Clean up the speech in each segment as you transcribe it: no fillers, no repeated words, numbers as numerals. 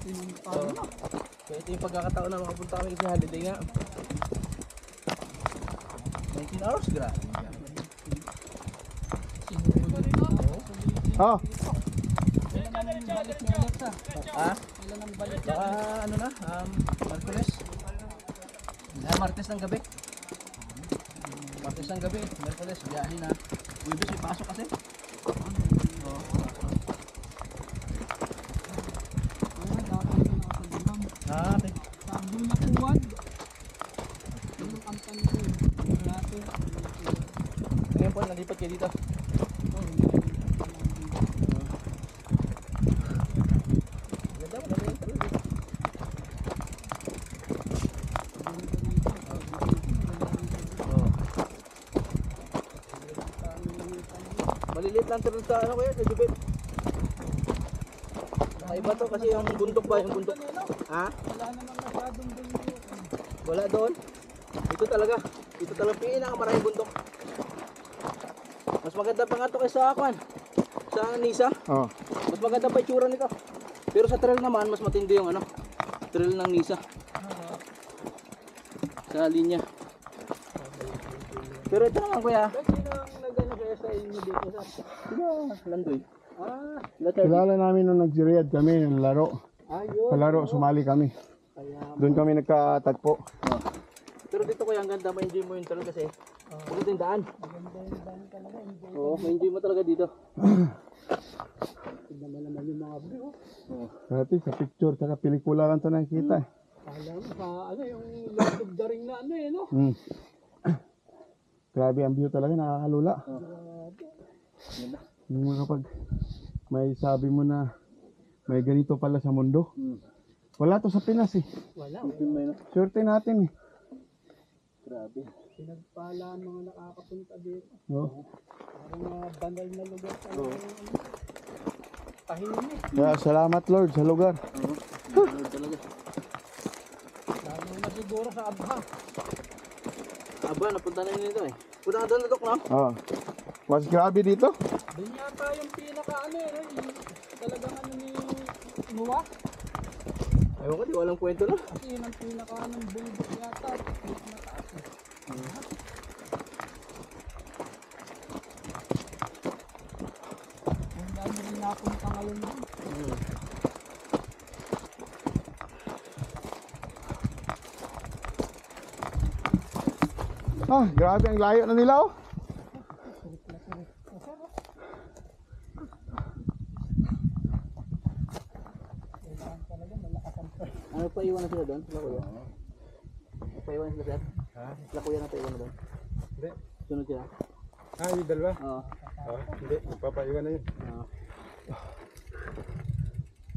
Oo. Kaya ito yung pagkakataon na makapunta kami kasi holiday nga. 19 hours, grabe. Oh, Ah? Baka ano na, Martes. Martes ng gabi. Martes ng gabi, Merkules, biyahe na. Wibis, may pasok kasi. Oo. Ah, okay. Ngayon po, nalipat kayo dito. Ganda, maganda yung talaga. Oo. Maliliit lang pero sa ano kaya, sa Jubit. Iba to kasi yung bundok ba, yung bundok. Ha? Wala naman masyadong bundok. Wala doon. Ito talaga pinakamaraming bundok. Mas maganda pa nga to kaysa Akwan. Sa Nisa. oh. Mas maganda pa itsura nito. Pero sa trail naman, mas matindi yung ano, trail ng Nisa. Sa linya. Pero ito naman kuya. Sino ang nag-ano kaya sa inyo dito sa? Sila, Landoy. Kilala namin nung nag-riyad kami ng laro. Ayun. Palaro, sumali kami. Doon kami nagkatagpo. Pero dito kuya, ang ganda, ma-enjoy mo yung trail kasi. Pagod yung daan. Maganda yung daan talaga. Enjoy. Oo, ma-enjoy mo talaga dito. Tignan mo naman yung mga view. Dati sa picture, tsaka pelikula lang ito nakikita. Alam mo sa ano yung Lord of the Ring na ano eh no? Grabe ang view talaga, nakakalula. Ganda. Yung kapag may sabi mo na may ganito pala sa mundo. Wala to sa Pinas eh. Wala. Swerte natin eh. Grabe. Pinagpala ang mga nakakapunta dito. Oh. Parang mga banal na lugar talaga. Tahimik. Kaya salamat Lord sa lugar. Oo, talaga. Lalo na siguro sa Abha. Aba, napunta na yun ito eh. Punta ka doon na Dok, no? Oh. Mas grabe dito. Doon yata yung pinaka ano eh. Yung talagang ano ni Noah. Ewan ko, di walang kwento na. Kasi yun ang pinaka ng bundok yata. Mas mataas eh. Ang dami rin napunta ngayon doon. Ah, grabe ang layo na nila oh. Ano pa iwan na sila doon? Sila kuya? Pa iwan sila sir? Ha? Sila kuya na pa iwan na doon? Hindi. Sunod sila? Ah, yung dalawa? Oo. Hindi. Magpapaiwan na yun. Oo.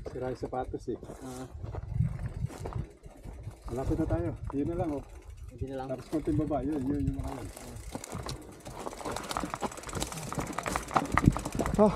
Sira yung sapatos eh. Oo. Malapit na tayo. Yun na lang oh. Hindi na lang. Tapos konting baba. Yun yung mga yun. Ah,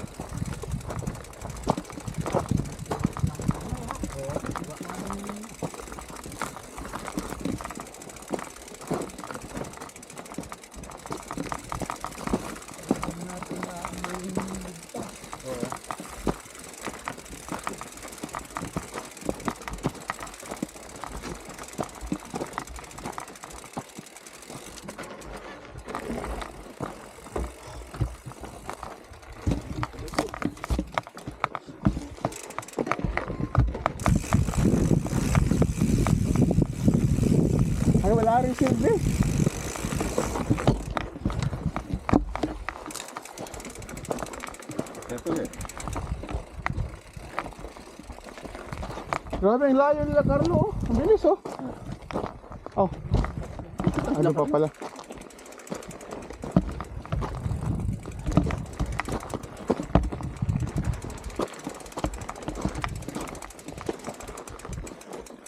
ay wala rin silbi. Ito eh. Grabe ang layo nila Carlo oh. Ang bilis oh. Oh. Ano pa pala?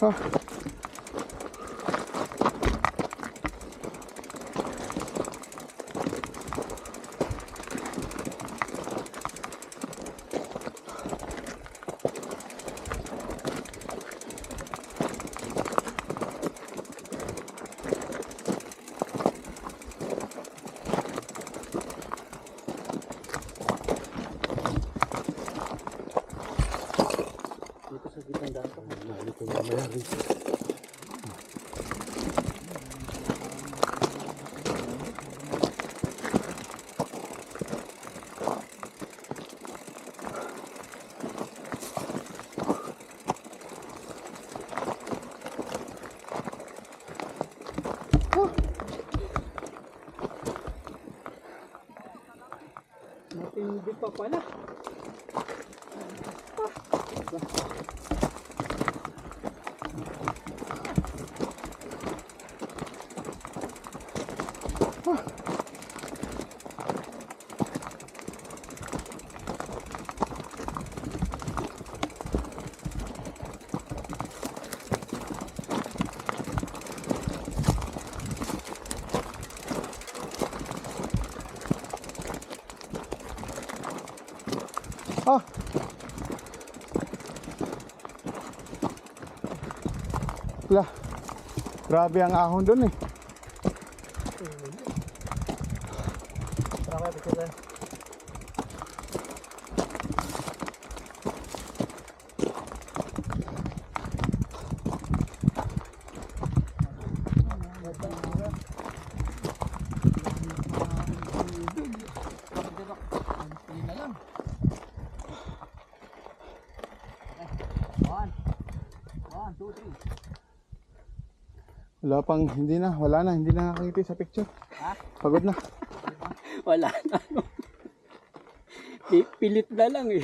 Ah. Dito sa gitang Tandaan ko. Nalito mamaya rito. Matindi pa pala. Ah! Wala. Grabe ang ahon doon eh. Tara kaya, picture tayo. Wala pang, hindi na, wala na, hindi na nakakita sa picture. Ha? Pagod na. Wala na. Pilit na lang eh.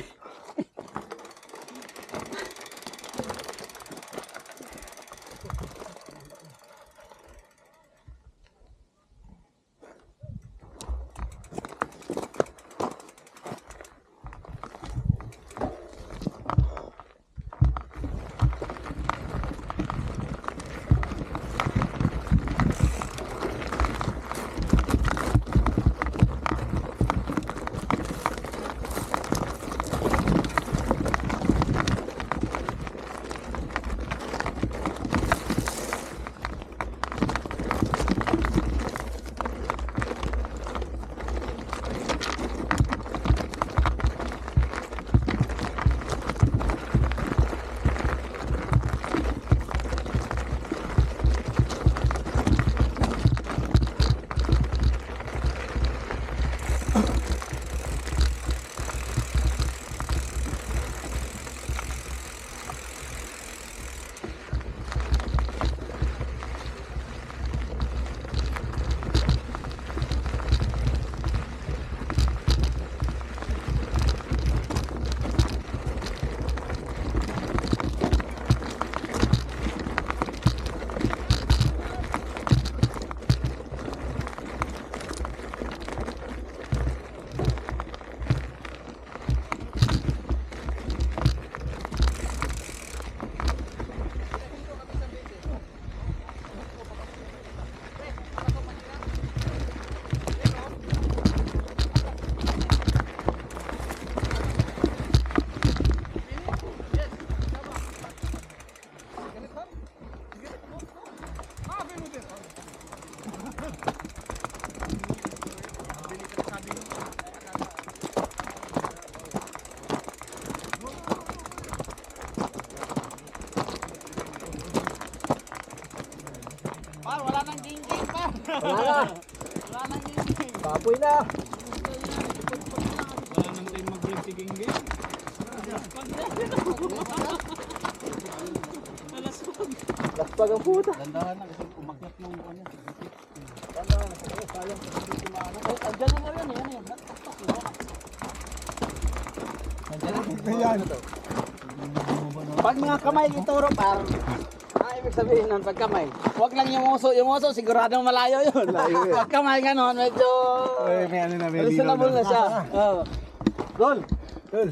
Wala na. Papoy na. Wala nang tayo mag-break game. Laspag ang puta. Dandahan na kasi umakyat yung ano. Dandahan na. Sayang kasi tumaano. Andyan na yan eh. Yan yan. Nandiyan na. Pag mga kamay ituro parang ibig sabihin nun, pag kamay. Huwag lang yung uso siguradong malayo yun. Pag kamay ganon, medyo May ano na, may reasonable na siya. Oh. Gol. Gol.